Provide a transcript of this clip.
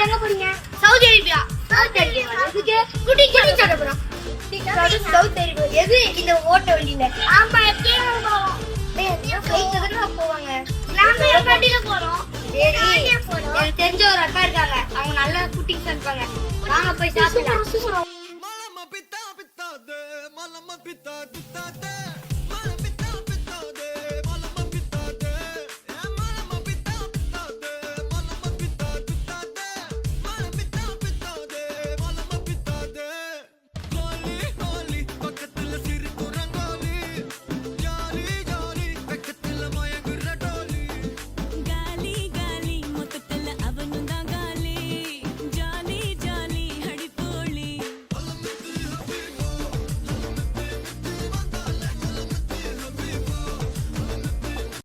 எங்க போறீங்க? Saudi Arabia. எதுக்கு? குட்டி குட்டி சாப்பிட போறோம். South Arabia. எது இந்த ஓட்ட வண்டியில? ஆமா, எப்படியே போவோம். ஃளைட்ல தான போவாங்க. நாங்க வண்டியில போறோம். சரி. வண்டியில போறோம். எனக்கு தெரிஞ்ச ஒரு அக்கா இருக்காங்க. அவங்க நல்லா குட்டிங்ஸ் இருப்பாங்க. வாங்க போய் சாப்பிடலாம். Super. Malama pitade, malama pitade.